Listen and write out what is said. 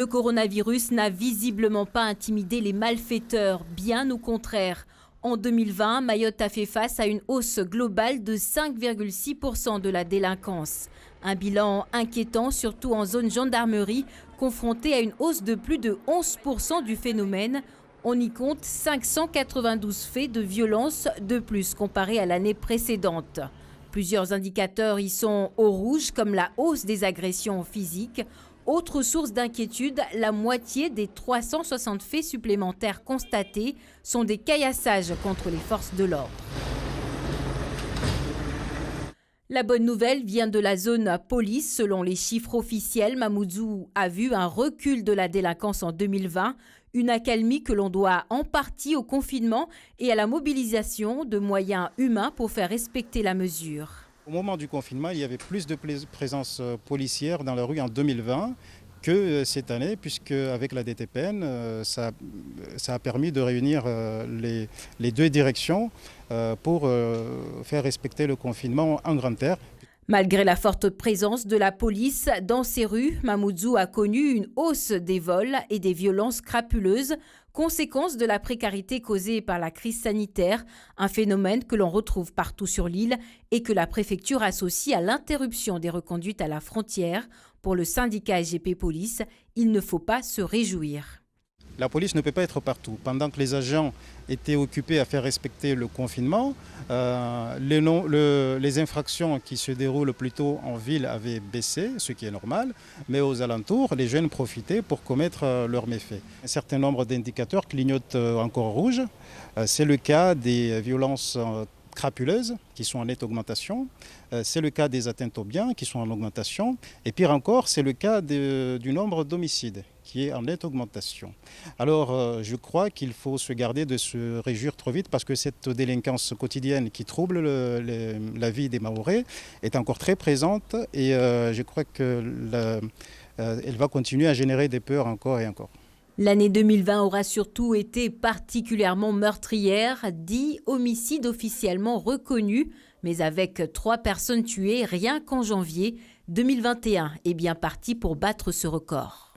Le coronavirus n'a visiblement pas intimidé les malfaiteurs, bien au contraire. En 2020, Mayotte a fait face à une hausse globale de 5,6% de la délinquance. Un bilan inquiétant, surtout en zone gendarmerie, confronté à une hausse de plus de 11% du phénomène. On y compte 592 faits de violence de plus comparé à l'année précédente. Plusieurs indicateurs y sont au rouge, comme la hausse des agressions physiques. Autre source d'inquiétude, la moitié des 360 faits supplémentaires constatés sont des caillassages contre les forces de l'ordre. La bonne nouvelle vient de la zone police. Selon les chiffres officiels, Mamoudzou a vu un recul de la délinquance en 2020, une accalmie que l'on doit en partie au confinement et à la mobilisation de moyens humains pour faire respecter la mesure. Au moment du confinement, il y avait plus de présence policière dans la rue en 2020 que cette année, puisque avec la DTPN, ça a permis de réunir les deux directions pour faire respecter le confinement en grand air. Malgré la forte présence de la police dans ces rues, Mamoudzou a connu une hausse des vols et des violences crapuleuses, conséquence de la précarité causée par la crise sanitaire, un phénomène que l'on retrouve partout sur l'île et que la préfecture associe à l'interruption des reconduites à la frontière. Pour le syndicat SGP Police, il ne faut pas se réjouir. La police ne peut pas être partout. Pendant que les agents étaient occupés à faire respecter le confinement, les infractions qui se déroulent plutôt en ville avaient baissé, ce qui est normal, mais aux alentours, les jeunes profitaient pour commettre leurs méfaits. Un certain nombre d'indicateurs clignotent encore rouge. C'est le cas des violences crapuleuses qui sont en nette augmentation. C'est le cas des atteintes aux biens qui sont en augmentation. Et pire encore, c'est le cas du nombre d'homicides qui est en nette augmentation. Alors je crois qu'il faut se garder de se réjouir trop vite parce que cette délinquance quotidienne qui trouble la vie des Mahorais est encore très présente et je crois qu'elle va continuer à générer des peurs encore et encore. L'année 2020 aura surtout été particulièrement meurtrière, 10 homicides officiellement reconnus, mais avec 3 personnes tuées rien qu'en janvier. 2021 est bien parti pour battre ce record.